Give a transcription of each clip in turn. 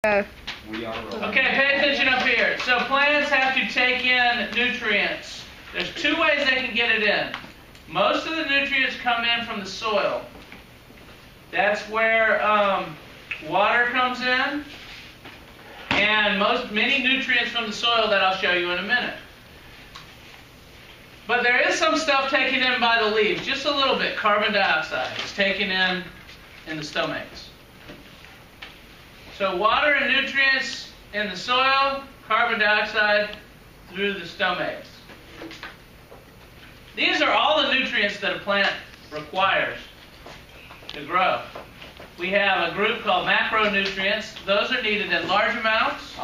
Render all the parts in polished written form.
Okay, pay attention up here. So plants have to take in nutrients. There's two ways they can get it in. Most of the nutrients come in from the soil. That's where water comes in, and many nutrients from the soil that I'll show you in a minute. But there is some stuff taken in by the leaves, just a little bit. Carbon dioxide is taken in the stomates. So water and nutrients in the soil, carbon dioxide through the stomates. These are all the nutrients that a plant requires to grow. We have a group called macronutrients. Those are needed in large amounts.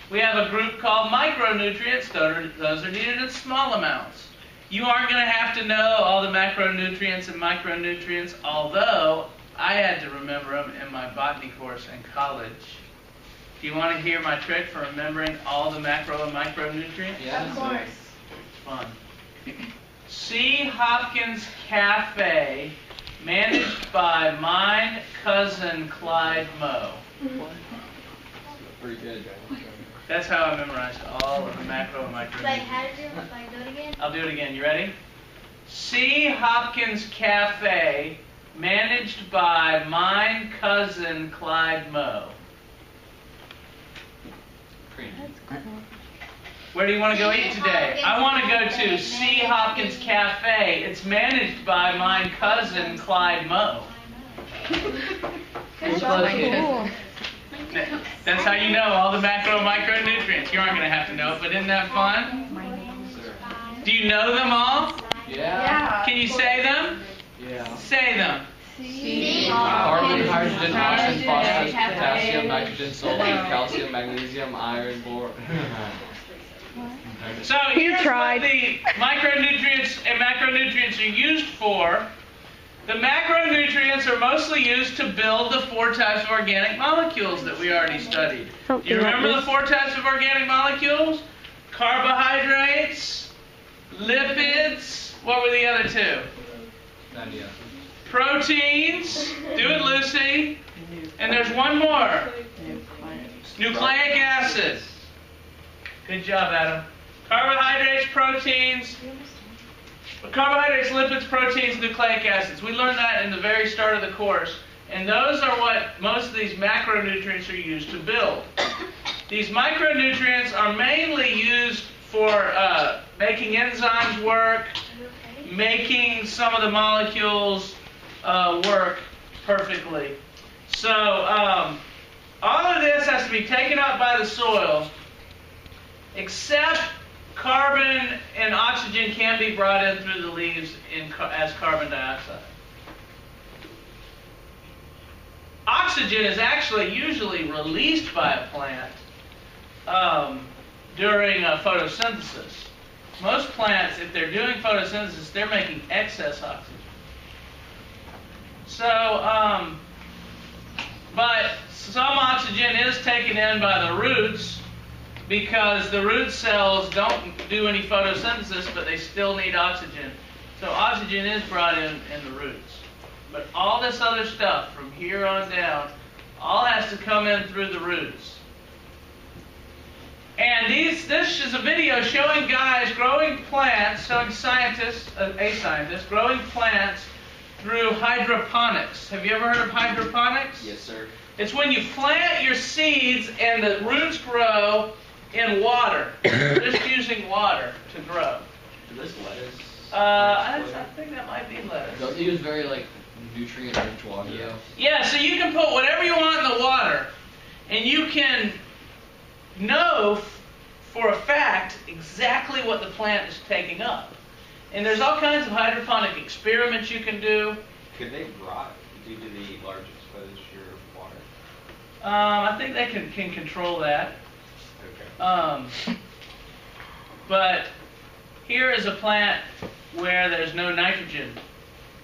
We have a group called micronutrients. Those are needed in small amounts. You aren't going to have to know all the macronutrients and micronutrients, although I had to remember them in my botany course in college. Do you want to hear my trick for remembering all the macro and micronutrients? Yeah, of course. It's fun. C. Hopkins Cafe, managed by my cousin Clyde Moe. Pretty good. That's how I memorized all of the macro and micronutrients. Like, how to do it? Like, do it again? I'll do it again. You ready? C. Hopkins Cafe, managed by my cousin Clyde Moe. Where do you want to go eat today? I want to go to C. Hopkins Cafe. It's managed by my cousin Clyde Moe. Good job. That's how you know all the macro and micronutrients. You aren't going to have to know it, but isn't that fun? Do you know them all? Yeah. Can you say them? Yeah. Say them. Carbon, hydrogen, oxygen, phosphorus, potassium, nitrogen, sodium, calcium, magnesium, iron, boron. So here's what the micronutrients and macronutrients are used for. The macronutrients are mostly used to build the 4 types of organic molecules that we already studied. Do you remember the 4 types of organic molecules? Carbohydrates, lipids, what were the other 2? Proteins, do it Lucy, and there's one more. Nucleic acid. Good job, Adam. Carbohydrates, proteins, lipids, proteins, nucleic acids. We learned that in the very start of the course. And those are what most of these macronutrients are used to build. These micronutrients are mainly used for making enzymes work, making some of the molecules work perfectly. So all of this has to be taken up by the soil, except carbon and oxygen can be brought in through the leaves as carbon dioxide. Oxygen is actually usually released by a plant during photosynthesis. Most plants, if they're doing photosynthesis, they're making excess oxygen. So, but some oxygen is taken in by the roots, because the root cells don't do any photosynthesis, but they still need oxygen. So oxygen is brought in the roots. But all this other stuff from here on down, all has to come in through the roots. And this is a video showing guys growing plants, showing scientists, a scientist, growing plants through hydroponics. Have you ever heard of hydroponics? Yes, sir. It's when you plant your seeds and the roots grow in water, just using water to grow. Is this lettuce? I think that might be lettuce. Don't they use very nutrient-rich water? Yeah. Yeah, so you can put whatever you want in the water, and you can know for a fact exactly what the plant is taking up. And there's all kinds of hydroponic experiments you can do. Could they rot due to the large exposure of water? I think they can control that. Okay. But here is a plant where there's no nitrogen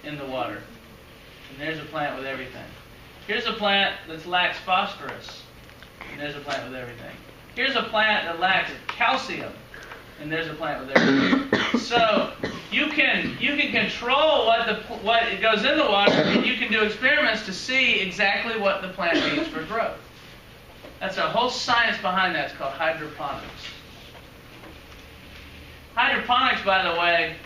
in the water. And there's a plant with everything. Here's a plant that lacks phosphorus. And there's a plant with everything. Here's a plant that lacks calcium. And there's a plant with everything. So you can control what it goes in the water, and you can do experiments to see exactly what the plant needs for growth. That's a whole science behind that. It's called hydroponics. Hydroponics, by the way,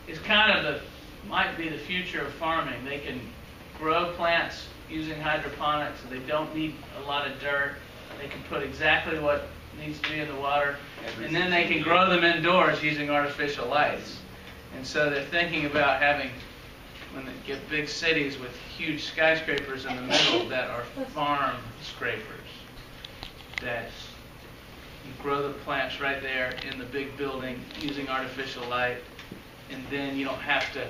is kind of might be the future of farming. They can grow plants using hydroponics. They don't need a lot of dirt. They can put exactly what needs to be in the water, and then they can grow them indoors using artificial lights. And so they're thinking about having, when they get big cities with huge skyscrapers in the middle that are farm scrapers, that you grow the plants right there in the big building using artificial light, and then you don't have to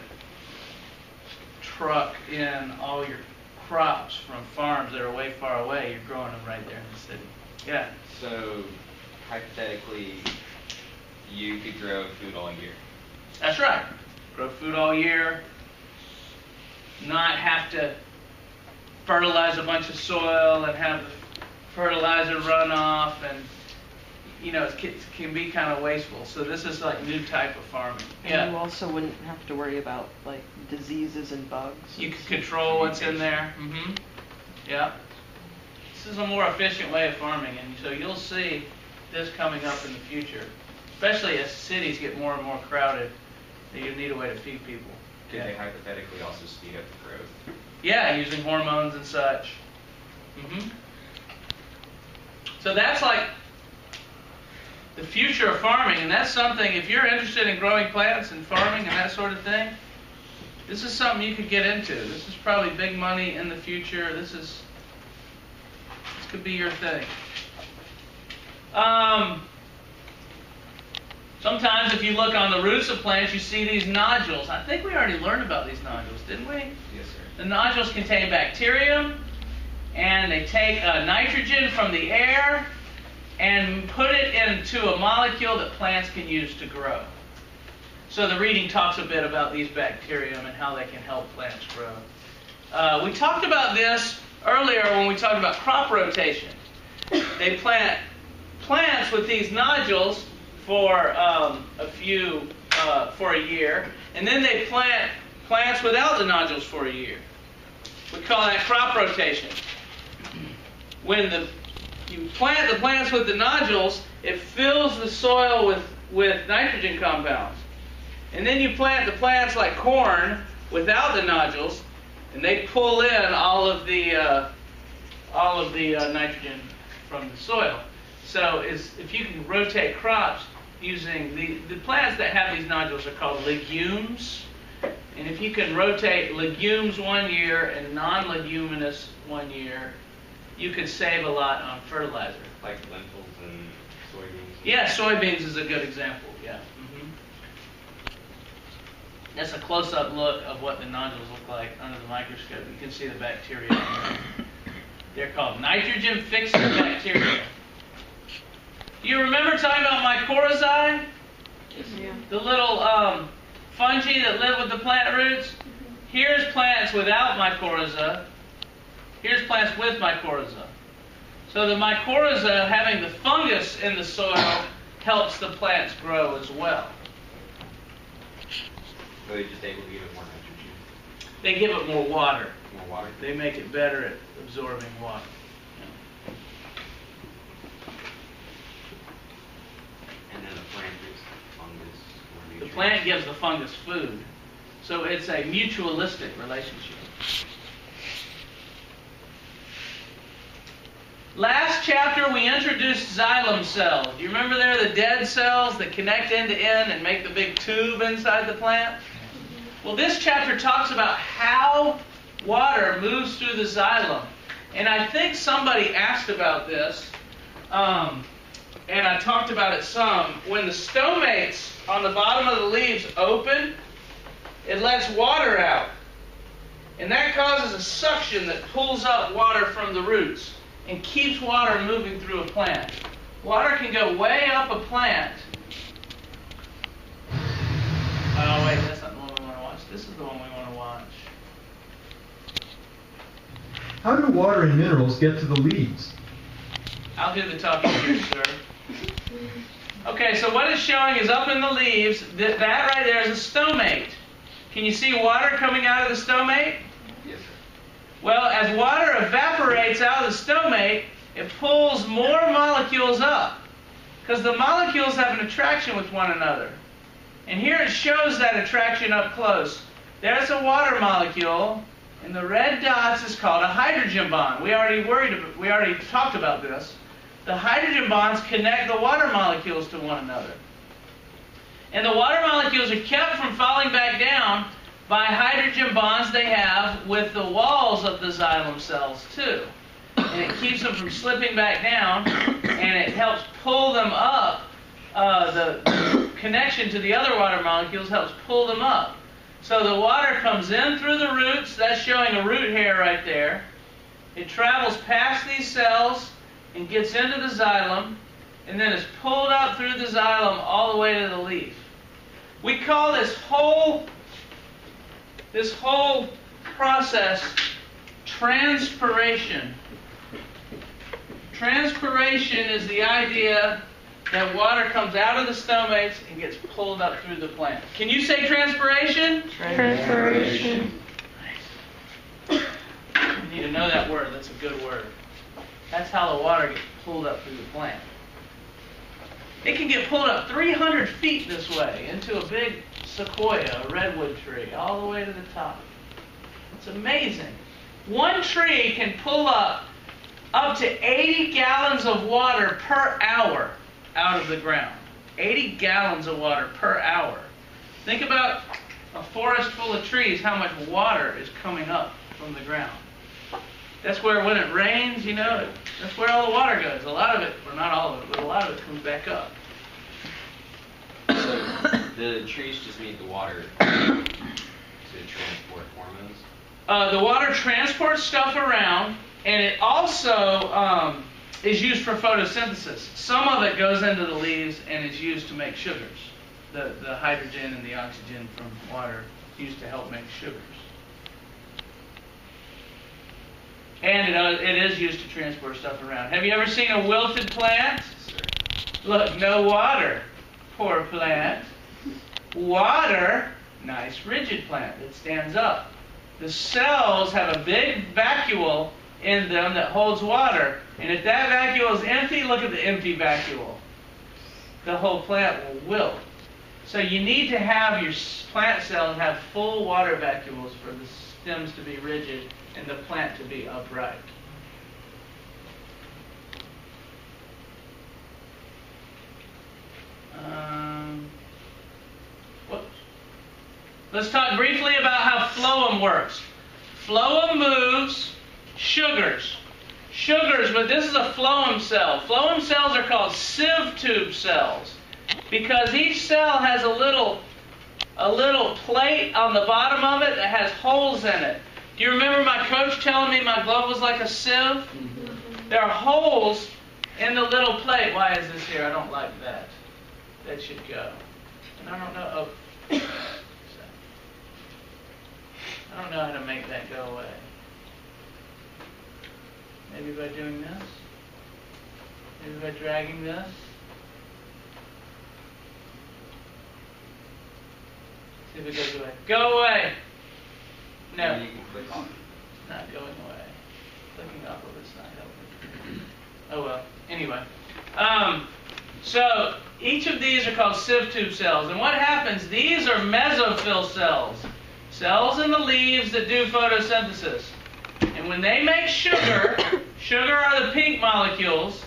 truck in all your crops from farms that are way far away. You're growing them right there in the city. Yeah. So, hypothetically, you could grow food all year. That's right. Grow food all year, not have to fertilize a bunch of soil and have the fertilizer runoff, and it can be kind of wasteful. So this is like new type of farming. And you also wouldn't have to worry about like diseases and bugs. You can control what's in there. Yeah. This is a more efficient way of farming, and so you'll see this coming up in the future, especially as cities get more and more crowded. You need a way to feed people. Could they hypothetically also speed up the growth? Yeah, using hormones and such. So that's like the future of farming, and that's something, if you're interested in growing plants and farming and that sort of thing, this is something you could get into. This is probably big money in the future. This could be your thing. Sometimes if you look on the roots of plants, you see these nodules. I think we already learned about these nodules, didn't we? Yes, sir. The nodules contain bacterium, and they take nitrogen from the air and put it into a molecule that plants can use to grow. So the reading talks a bit about these bacterium and how they can help plants grow. We talked about this earlier when we talked about crop rotation. They plant plants with these nodules for a year, and then they plant plants without the nodules for a year. We call that crop rotation. When you plant the plants with the nodules, it fills the soil with nitrogen compounds. And then you plant the plants like corn without the nodules, and they pull in all of the nitrogen from the soil. So if you can rotate crops using the plants that have these nodules are called legumes. And if you can rotate legumes one year and non-leguminous one year, you could save a lot on fertilizer. Like lentils and soybeans? Yeah, soybeans is a good example, yeah. That's a close-up look of what the nodules look like under the microscope. You can see the bacteria in there. They're called nitrogen-fixing bacteria. You remember talking about mycorrhizae? Yeah. The little fungi that live with the plant roots? Here's plants without mycorrhiza. Here's plants with mycorrhiza. So the mycorrhiza, having the fungus in the soil, helps the plants grow as well. So they're just able to give it more nitrogen? They give it more water. More water? They make it better at absorbing water. And then the plant gives the fungus more The nutrients? plant gives the fungus food. So it's a mutualistic relationship. Last chapter we introduced xylem cells. Do you remember they're the dead cells that connect end to end and make the big tube inside the plant? Well, this chapter talks about how water moves through the xylem. And I think somebody asked about this, and I talked about it some. When the stomates on the bottom of the leaves open, it lets water out. And that causes a suction that pulls up water from the roots and keeps water moving through a plant. Water can go way up a plant. Oh wait, that's not the one we want to watch. This is the one we want to watch. How do water and minerals get to the leaves? I'll do the talking here, sir. Okay, so what it's showing is up in the leaves, that right there is a stomate. Can you see water coming out of the stomate? Yes, sir. Well, as water evaporates out of the stomate, it pulls more molecules up because the molecules have an attraction with one another. And here it shows that attraction up close. There's a water molecule, and the red dots is called a hydrogen bond. We already talked about this. The hydrogen bonds connect the water molecules to one another. And the water molecules are kept from falling back down by hydrogen bonds they have with the walls of the xylem cells too. And it keeps them from slipping back down, and it helps pull them up. The connection to the other water molecules helps pull them up. So the water comes in through the roots. That's showing a root hair right there. It travels past these cells and gets into the xylem, and then is pulled up through the xylem all the way to the leaf. We call this whole process transpiration. Transpiration is the idea that water comes out of the stomates and gets pulled up through the plant. Can you say transpiration? Transpiration. Nice. You need to know that word. That's a good word. That's how the water gets pulled up through the plant. It can get pulled up 300 feet this way into a big sequoia, a redwood tree, all the way to the top. It's amazing. One tree can pull up to 80 gallons of water per hour out of the ground. 80 gallons of water per hour. Think about a forest full of trees, how much water is coming up from the ground. That's where when it rains, that's where all the water goes. A lot of it, or not all of it, but a lot of it comes back up. So the trees just need the water to transport hormones? The water transports stuff around, and it also is used for photosynthesis. Some of it goes into the leaves and is used to make sugars. The hydrogen and the oxygen from water is used to help make sugars. And it is used to transport stuff around. Have you ever seen a wilted plant? Look, no water. Poor plant. Water, nice rigid plant that stands up. The cells have a big vacuole in them that holds water. And if that vacuole is empty, look at the empty vacuole. The whole plant will wilt. So you need to have your plant cells have full water vacuoles for the stems to be rigid and the plant to be upright. Whoops. Let's talk briefly about how phloem works. Phloem moves sugars. But this is a phloem cell. Phloem cells are called sieve tube cells because each cell has a little plate on the bottom of it that has holes in it. Do you remember my coach telling me my glove was like a sieve? Mm-hmm. There are holes in the little plate. Why is this here? I don't like that. That should go. And I don't know. I don't know how to make that go away. Maybe by doing this? Maybe by dragging this? See if it goes away. Go away! No. You can click on it. It's not going away. Clicking off of it's not helping. Oh well. Anyway. So each of these are called sieve tube cells. And what happens, these are mesophyll cells. Cells in the leaves that do photosynthesis. And when they make sugar, sugar are the pink molecules.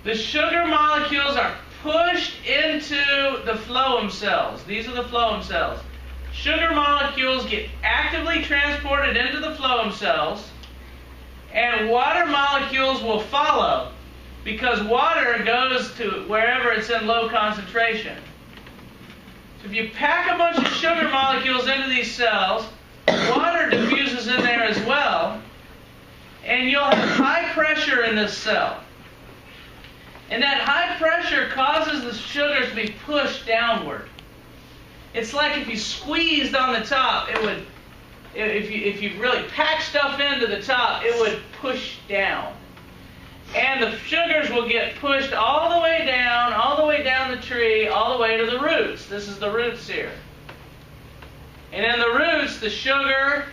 The sugar molecules are pushed into the phloem cells. These are the phloem cells. Sugar molecules get actively transported into the phloem cells, and water molecules will follow because water goes to wherever it's in low concentration. So if you pack a bunch of sugar molecules into these cells, water diffuses in there as well, and you'll have high pressure in this cell. And that high pressure causes the sugars to be pushed downward. It's like if you squeezed on the top, it would, if you really pack stuff into the top, it would push down. And the sugars will get pushed all the way down the tree, all the way to the roots. This is the roots here. And in the roots, the sugar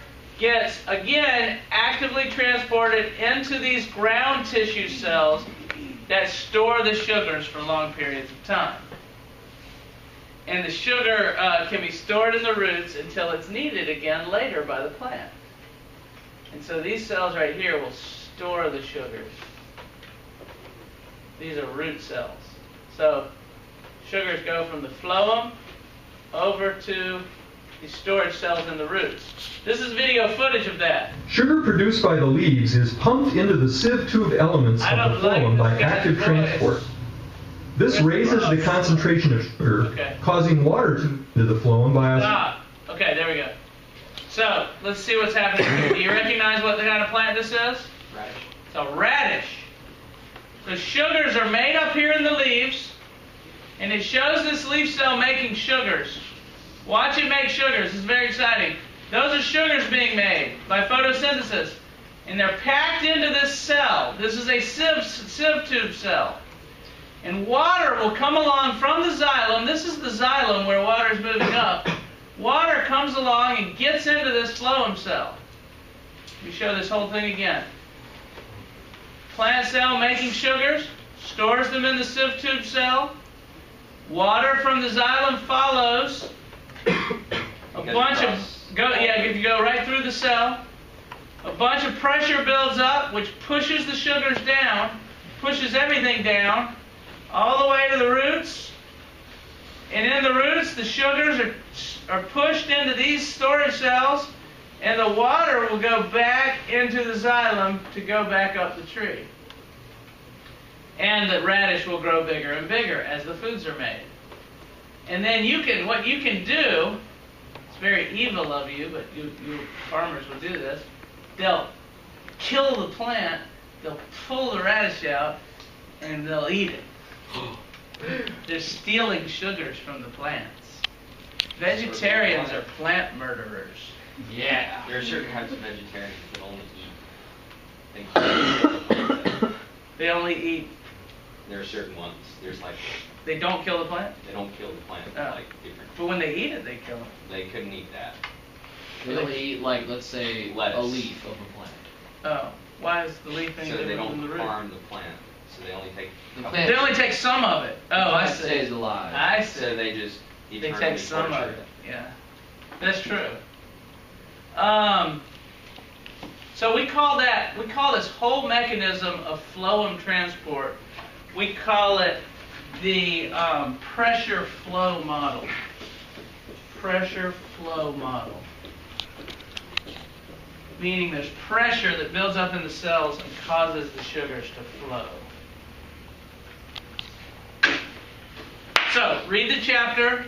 gets, again, actively transported into these ground tissue cells that store the sugars for long periods of time. And the sugar can be stored in the roots until it's needed again later by the plant. And so these cells right here will store the sugars. These are root cells. So sugars go from the phloem over to the storage cells in the roots. This is video footage of that. Sugar produced by the leaves is pumped into the sieve tube elements I of don't the phloem like by this guy's active voice. transport. This raises the concentration of sugar, Okay. causing water to into the phloem by Stop. Okay, there we go. So, let's see what's happening here. Do you recognize what the kind of plant this is? Radish. It's a radish. The sugars are made up here in the leaves, and it shows this leaf cell making sugars. Watch it make sugars. This is very exciting. Those are sugars being made by photosynthesis, and they're packed into this cell. This is a sieve tube cell. And water will come along from the xylem. This is the xylem where water is moving up. Water comes along and gets into this phloem cell. Let me show this whole thing again. Plant cell making sugars, stores them in the sieve tube cell. Water from the xylem follows. A bunch of if you go right through the cell, a bunch of pressure builds up, which pushes the sugars down, pushes everything down, all the way to the roots. And in the roots, the sugars are pushed into these storage cells, and the water will go back into the xylem to go back up the tree. And the radish will grow bigger and bigger as the foods are made. And then what you can do, it's very evil of you, but you farmers will do this, they'll kill the plant, they'll pull the radish out, and they'll eat it. They're stealing sugars from the plants. Vegetarians are plant murderers. Yeah. There are certain types of vegetarians that only eat. They only eat. There are certain ones. There's like, They don't kill the plant? they don't kill the plant. Oh. Like different. But when they eat it, they kill it. They couldn't eat that. They only eat, like, let's say, Lettuce. a leaf of a plant. Oh. Why is the leaf any So they different than the don't root? harm the plant. So they only take. The couple- plant- They only take some of it. Oh, I Plant see. stays alive. I So see. they just. They eternally take some of torture it. Yeah. That's true. So we call this whole mechanism of phloem transport, we call it the pressure flow model. Pressure flow model. Meaning there's pressure that builds up in the cells and causes the sugars to flow. So, read the chapter.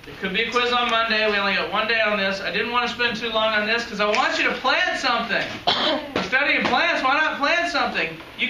There could be a quiz on Monday. We only got one day on this. I didn't want to spend too long on this because I want you to plant something. You're studying plants. Why not plant something? You